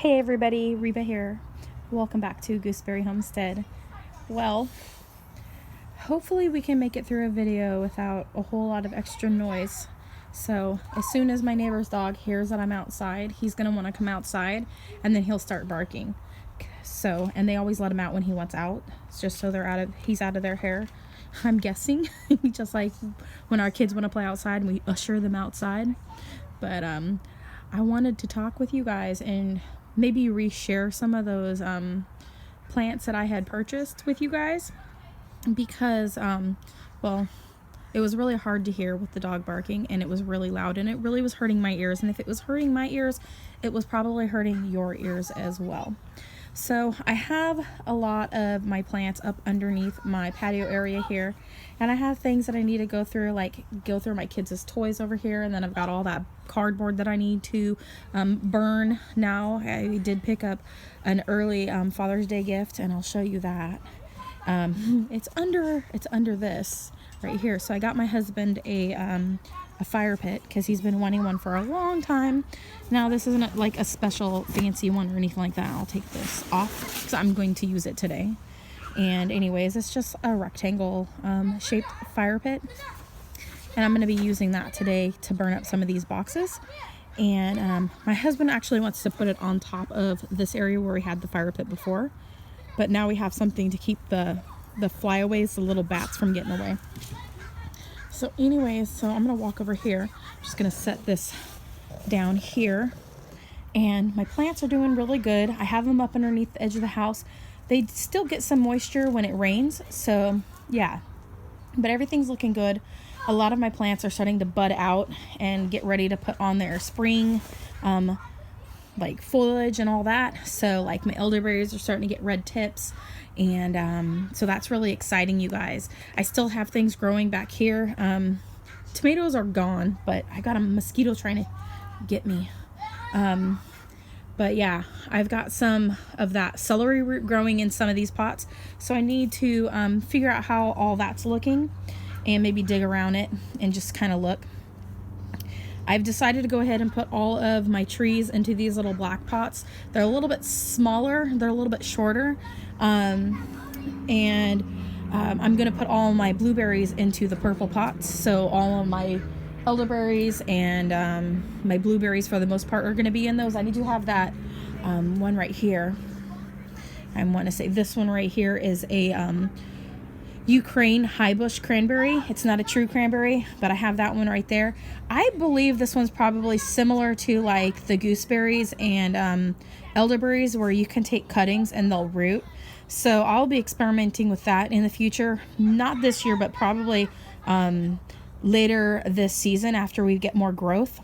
Hey everybody, Reba here. Welcome back to Gooseberry Homestead. Well, hopefully we can make it through a video without a whole lot of extra noise. So as soon as my neighbor's dog hears that I'm outside, he's gonna want to come outside and then he'll start barking. So, and they always let him out when he wants out. It's just so he's out of their hair. I'm guessing, just like when our kids want to play outside and we usher them outside. But I wanted to talk with you guys and maybe reshare some of those plants that I had purchased with you guys because well, it was really hard to hear with the dog barking, and it was really loud, and it really was hurting my ears. And if it was hurting my ears, it was probably hurting your ears as well. So I have a lot of my plants up underneath my patio area here, and I have things that I need to go through, like go through my kids' toys over here, and then I've got all that cardboard that I need to burn now. I did pick up an early Father's Day gift, and I'll show you that. It's under this right here. So I got my husband a fire pit because he's been wanting one for a long time. Now this isn't like a special fancy one or anything like that. I'll take this off because I'm going to use it today. And anyways, it's just a rectangle shaped fire pit, and I'm going to be using that today to burn up some of these boxes. And my husband actually wants to put it on top of this area where we had the fire pit before, but now we have something to keep the flyaways, the little bats, from getting away. So anyways, so I'm gonna walk over here. I'm just gonna set this down here, and my plants are doing really good. I have them up underneath the edge of the house. They still get some moisture when it rains, so yeah, but everything's looking good. A lot of my plants are starting to bud out and get ready to put on their spring like foliage and all that. So like my elderberries are starting to get red tips, and so that's really exciting, you guys. I still have things growing back here. Tomatoes are gone, but I got a mosquito trying to get me. But yeah, I've got some of that celery root growing in some of these pots, so I need to figure out how all that's looking and maybe dig around it and just kind of look. I've decided to go ahead and put all of my trees into these little black pots. They're a little bit smaller, they're a little bit shorter, and I'm going to put all my blueberries into the purple pots. So all of my elderberries and my blueberries, for the most part, are going to be in those. I need to have that one right here. I want to say this one right here is a Ukraine high bush cranberry. It's not a true cranberry, but I have that one right there. I believe this one's probably similar to like the gooseberries and elderberries, where you can take cuttings and they'll root. So I'll be experimenting with that in the future. Not this year, but probably later this season after we get more growth.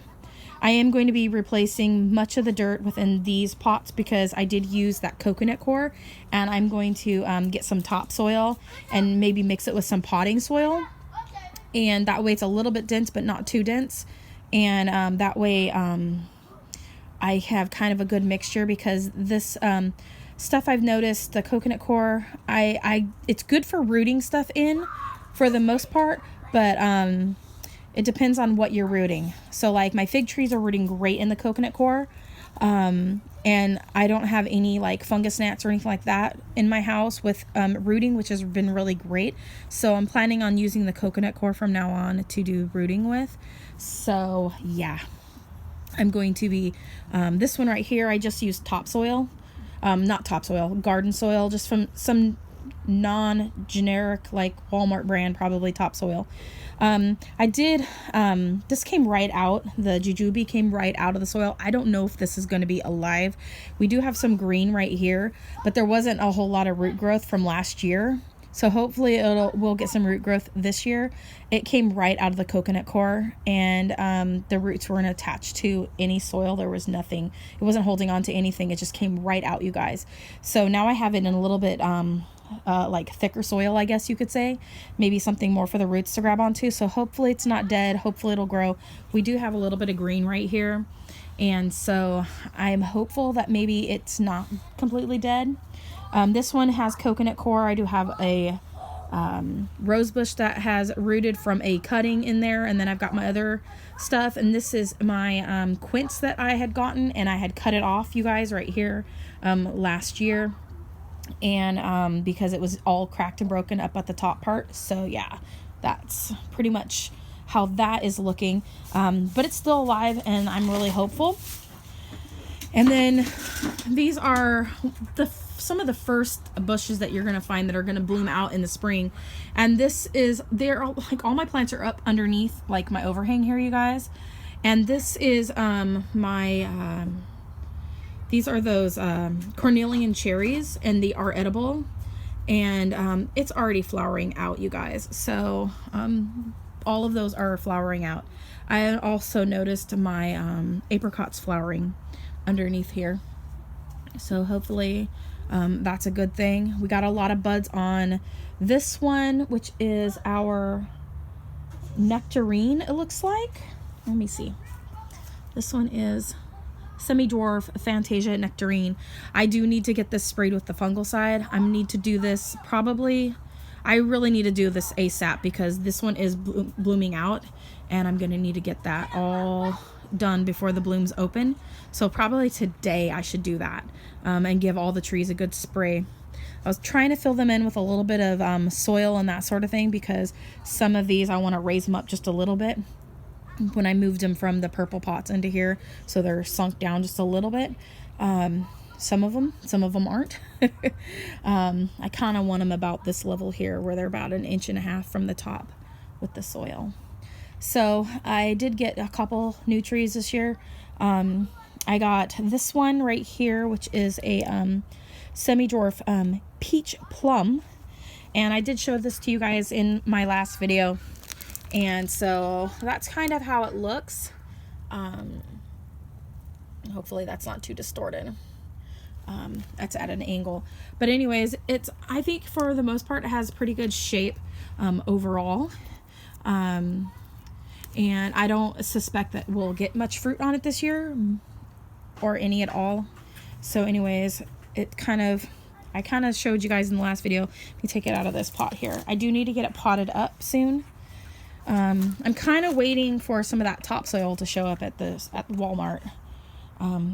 I am going to be replacing much of the dirt within these pots because I did use that coconut coir, and I'm going to get some topsoil and maybe mix it with some potting soil, and that way it's a little bit dense but not too dense, and that way I have kind of a good mixture, because this stuff, I've noticed the coconut coir, it's good for rooting stuff in for the most part, but it depends on what you're rooting. So like my fig trees are rooting great in the coconut coir. And I don't have any like fungus gnats or anything like that in my house with rooting, which has been really great. So I'm planning on using the coconut coir from now on to do rooting with. So yeah, I'm going to be, this one right here, I just used topsoil. Not topsoil, garden soil, just from some non-generic like Walmart brand, probably topsoil. I did, this came right out, the jujube came right out of the soil. I don't know if this is going to be alive. We do have some green right here, but there wasn't a whole lot of root growth from last year. So hopefully we'll get some root growth this year. It came right out of the coconut coir, and the roots weren't attached to any soil. There was nothing. It wasn't holding on to anything. It just came right out, you guys. So now I have it in a little bit like thicker soil, I guess you could say, maybe something more for the roots to grab onto. So hopefully it's not dead. Hopefully it'll grow. We do have a little bit of green right here, and so I'm hopeful that maybe it's not completely dead. This one has coconut coir. I do have a rose bush that has rooted from a cutting in there, and then I've got my other stuff, and this is my quince that I had gotten, and I had cut it off, you guys, right here last year, and because it was all cracked and broken up at the top part. So yeah, that's pretty much how that is looking, but it's still alive, and I'm really hopeful. And then these are some of the first bushes that you're going to find that are going to bloom out in the spring. And they're like, all my plants are up underneath like my overhang here, you guys. And this is these are those cornelian cherries, and they are edible, and it's already flowering out, you guys. So all of those are flowering out. I also noticed my apricots flowering underneath here, so hopefully that's a good thing. We got a lot of buds on this one, which is our nectarine, it looks like. Let me see. This one is semi-dwarf Fantasia nectarine. I do need to get this sprayed with the fungicide. I need to do this probably. I really need to do this ASAP because this one is blooming out, and I'm gonna need to get that all done before the blooms open. So probably today I should do that, and give all the trees a good spray. I was trying to fill them in with a little bit of soil and that sort of thing, because some of these I want to raise them up just a little bit when I moved them from the purple pots into here, so they're sunk down just a little bit. Some of them aren't. I kind of want them about this level here, where they're about 1.5 inches from the top with the soil. So I did get a couple new trees this year. I got this one right here, which is a semi-dwarf peach plum, and I did show this to you guys in my last video, and so that's kind of how it looks. Hopefully that's not too distorted. That's at an angle, but anyways, I think for the most part it has pretty good shape overall, and I don't suspect that we'll get much fruit on it this year, or any at all. So anyways, I kind of showed you guys in the last video. Let me take it out of this pot here. I do need to get it potted up soon. I'm kind of waiting for some of that topsoil to show up at Walmart.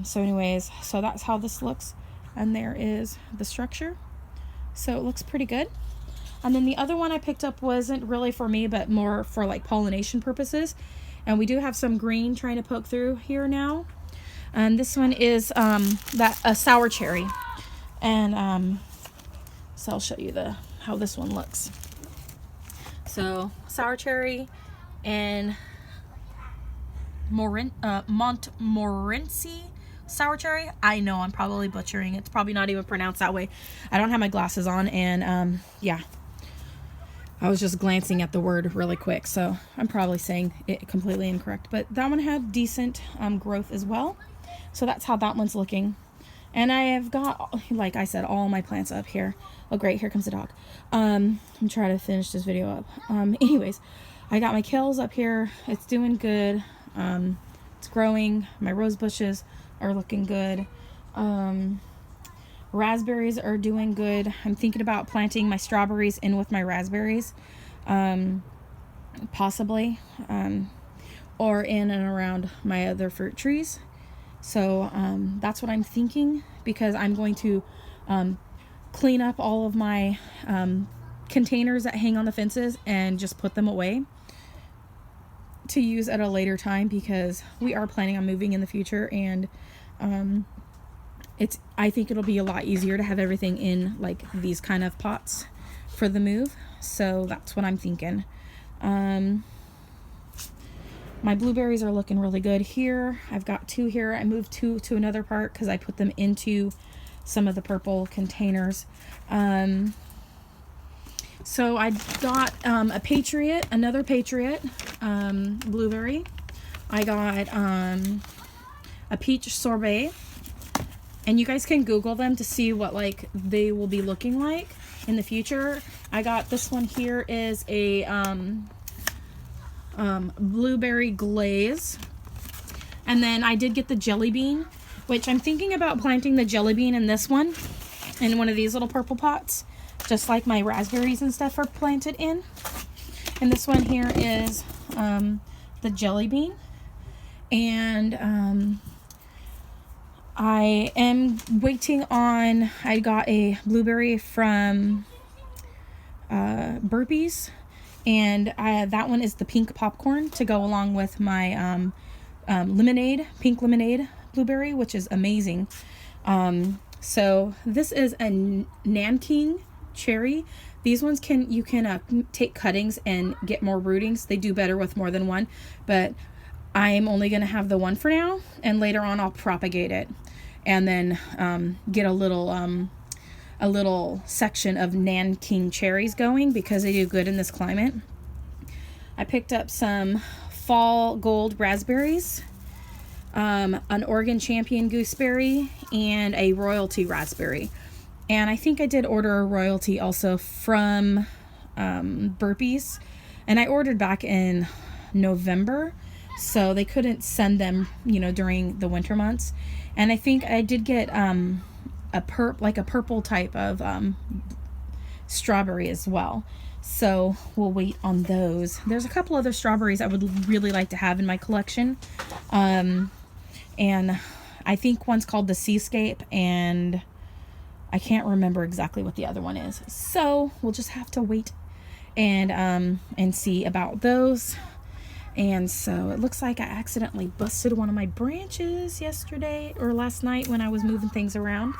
So anyways, so that's how this looks, and there is the structure. So it looks pretty good. And then the other one I picked up wasn't really for me, but more for like pollination purposes. And we do have some green trying to poke through here now. And this one is a sour cherry. And so I'll show you how this one looks. So sour cherry and Montmorency sour cherry. I know I'm probably butchering. It's probably not even pronounced that way. I don't have my glasses on, and yeah, I was just glancing at the word really quick, so I'm probably saying it completely incorrect. But that one had decent growth as well. So that's how that one's looking. And I have got, like I said, all my plants up here. Oh great, here comes the dog. I'm trying to finish this video up. Anyways, I got my kales up here. It's doing good. It's growing. My rose bushes are looking good. Raspberries are doing good. I'm thinking about planting my strawberries in with my raspberries, possibly, or in and around my other fruit trees. So that's what I'm thinking, because I'm going to clean up all of my containers that hang on the fences and just put them away to use at a later time, because we are planning on moving in the future, and I think it'll be a lot easier to have everything in like these kind of pots for the move. So that's what I'm thinking. My blueberries are looking really good here. I've got 2 here. I moved 2 to another part because I put them into some of the purple containers. So I got another Patriot blueberry. I got a peach sorbet, and you guys can Google them to see what like they will be looking like in the future. I got this one here is a blueberry glaze, and then I did get the jelly bean, which I'm thinking about planting the jelly bean in this one, in one of these little purple pots. just like my raspberries and stuff are planted in. And this one here is the jelly bean. And I am waiting on, I got a blueberry from Burpees, and that one is the pink popcorn to go along with my lemonade, pink lemonade blueberry, which is amazing. So this is a Nanking cherry. These ones you can take cuttings and get more rootings. They do better with more than one, but I'm only going to have the one for now, and later on I'll propagate it and then get a little section of Nanking cherries going because they do good in this climate. I picked up some fall gold raspberries, an Oregon Champion gooseberry, and a royalty raspberry. And I think I did order a royalty also from Burpees, and I ordered back in November, so they couldn't send them, during the winter months. And I think I did get a purple type of strawberry as well. So we'll wait on those. There's a couple other strawberries I would really like to have in my collection. And I think one's called the Seascape, and I can't remember exactly what the other one is. So we'll just have to wait and see about those. And so it looks like I accidentally busted one of my branches yesterday or last night when I was moving things around,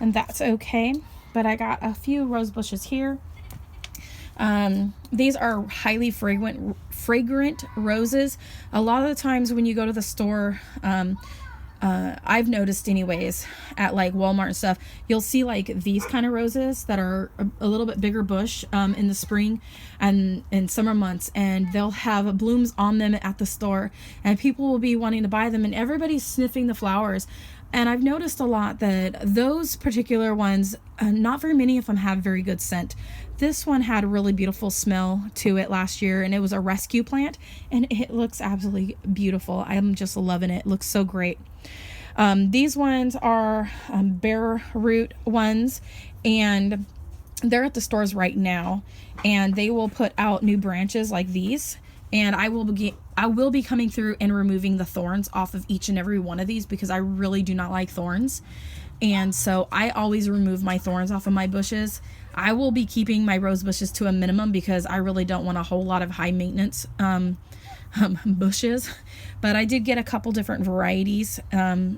and that's okay. But I got a few rose bushes here. These are highly fragrant roses. A lot of the times when you go to the store, I've noticed anyways, at like Walmart and stuff, you'll see like these kind of roses that are a little bit bigger bush in the spring and in summer months, and they'll have blooms on them at the store, and people will be wanting to buy them, and everybody's sniffing the flowers. And I've noticed a lot that those particular ones, not very many of them have very good scent. This one had a really beautiful smell to it last year, and it was a rescue plant, and it looks absolutely beautiful. I'm just loving it. It looks so great. These ones are bare root ones, and they're at the stores right now, and they will put out new branches like these. And I will be coming through and removing the thorns off of each and every one of these because I really do not like thorns. And so I always remove my thorns off of my bushes. I will be keeping my rose bushes to a minimum because I really don't want a whole lot of high maintenance bushes. But I did get a couple different varieties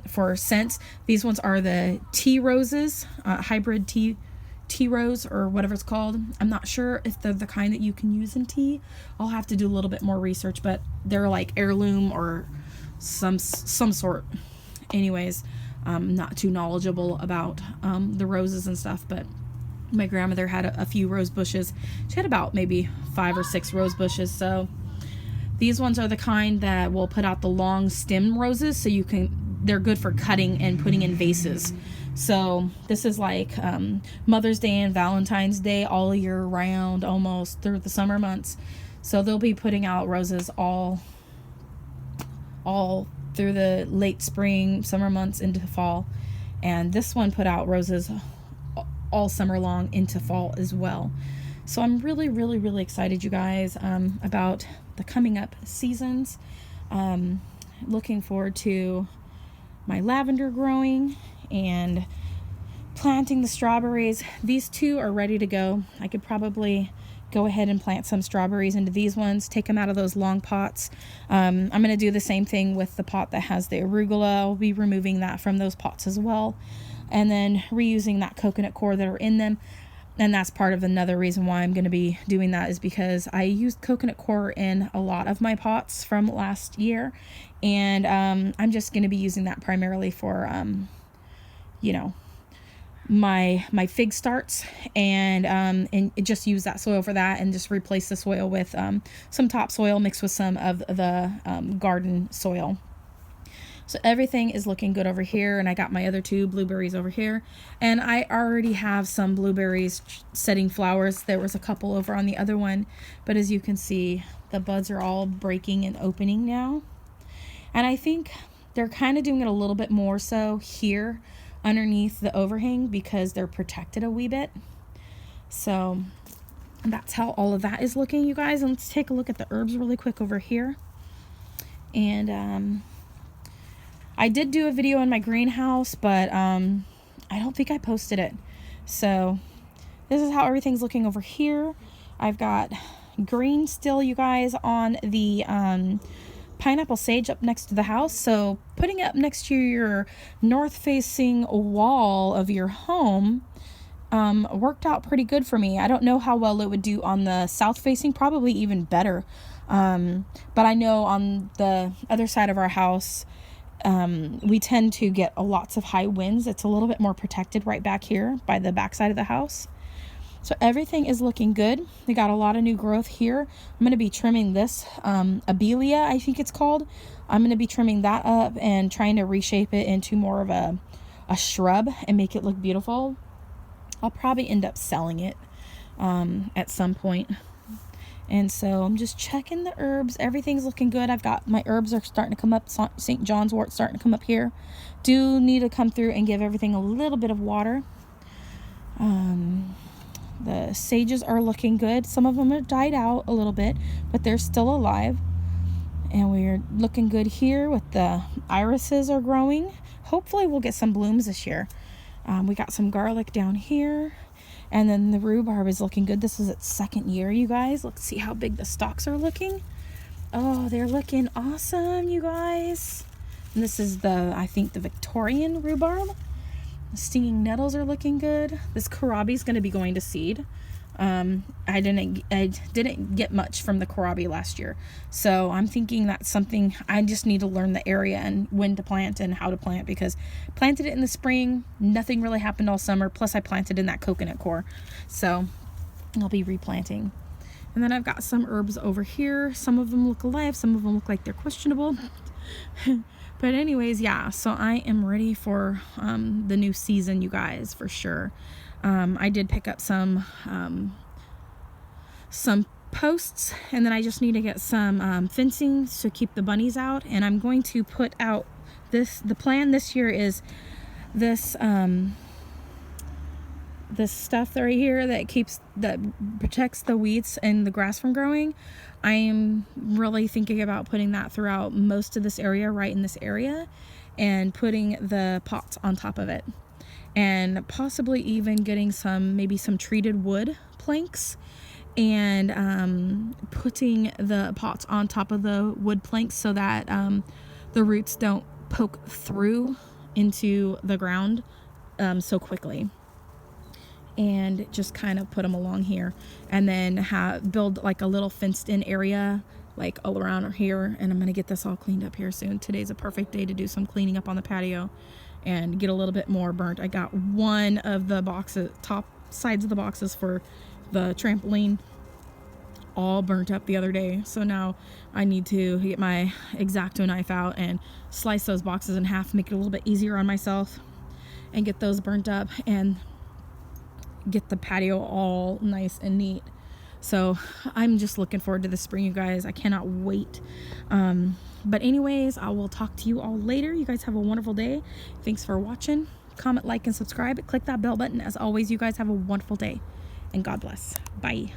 for scents. These ones are the tea roses, hybrid tea rose or whatever it's called. I'm not sure if they're the kind that you can use in tea. I'll have to do a little bit more research, but they're like heirloom or some sort. Anyways, I'm not too knowledgeable about the roses and stuff, but my grandmother had a few rose bushes. She had about maybe 5 or 6 rose bushes. So these ones are the kind that will put out the long stem roses, so they're good for cutting and putting in vases. So this is like Mother's Day and Valentine's Day all year round, almost through the summer months. So they'll be putting out roses all through the late spring, summer months into fall. And this one put out roses all summer long into fall as well. So I'm really, really, really excited, you guys, about the coming up seasons. Looking forward to my lavender growing and planting the strawberries. These two are ready to go. I could probably go ahead and plant some strawberries into these ones, take them out of those long pots. I'm going to do the same thing with the pot that has the arugula. I'll be removing that from those pots as well, and then reusing that coconut coir that are in them. And that's part of another reason why I'm going to be doing that, is because I used coconut coir in a lot of my pots from last year, and I'm just going to be using that primarily for my fig starts, and just use that soil for that, and just replace the soil with some topsoil mixed with some of the garden soil. So everything is looking good over here, and I got my other 2 blueberries over here, and I already have some blueberries setting flowers. There was a couple over on the other one, but as you can see, the buds are all breaking and opening now. And I think they're kind of doing it a little bit more so here underneath the overhang because they're protected a wee bit. So that's how all of that is looking, you guys. And let's take a look at the herbs really quick over here. And I did do a video in my greenhouse, but I don't think I posted it. So this is how everything's looking over here. I've got green still, you guys, on the pineapple sage up next to the house. So putting it up next to your north facing wall of your home worked out pretty good for me. I don't know how well it would do on the south facing, probably even better. But I know on the other side of our house, we tend to get lots of high winds. It's a little bit more protected right back here by the back side of the house. So everything is looking good. We got a lot of new growth here. I'm going to be trimming this, Abelia, I think it's called. I'm going to be trimming that up and trying to reshape it into more of a shrub and make it look beautiful. I'll probably end up selling it at some point. And so I'm just checking the herbs. Everything's looking good. I've got my herbs are starting to come up. St. John's wort starting to come up here. Do need to come through and give everything a little bit of water. The sages are looking good. Some of them have died out a little bit, but they're still alive. And we're looking good here with the irises are growing. Hopefully we'll get some blooms this year. We got some garlic down here. And then the rhubarb is looking good. This is its second year, you guys. Let's see how big the stalks are looking. Oh, they're looking awesome, you guys. And this is I think the Victorian rhubarb. The stinging nettles are looking good. This kohlrabi is going to be going to seed. I didn't get much from the kohlrabi last year. So I'm thinking that's something I just need to learn the area and when to plant and how to plant, because planted it in the spring, nothing really happened all summer. Plus I planted in that coconut core. So I'll be replanting. And then I've got some herbs over here. Some of them look alive. Some of them look like they're questionable. But anyways, yeah, so I am ready for the new season, you guys, for sure. I did pick up some posts, and then I just need to get some fencing to keep the bunnies out. And I'm going to put out the plan this year is this this stuff right here that protects the weeds and the grass from growing. I am really thinking about putting that throughout most of this area, right in this area, and putting the pots on top of it, and possibly even getting maybe some treated wood planks and putting the pots on top of the wood planks so that the roots don't poke through into the ground so quickly. And just kind of put them along here, and then build like a little fenced in area like all around here. And I'm going to get this all cleaned up here soon. Today's a perfect day to do some cleaning up on the patio and get a little bit more burnt. I got one of the top sides of the boxes for the trampoline all burnt up the other day. So now I need to get my X-Acto knife out and slice those boxes in half, make it a little bit easier on myself, and get those burnt up and get the patio all nice and neat. So I'm just looking forward to the spring, you guys. I cannot wait. But anyways, I will talk to you all later. You guys have a wonderful day. Thanks for watching. Comment, like, and subscribe. Click that bell button. As always, you guys have a wonderful day, and God bless. Bye.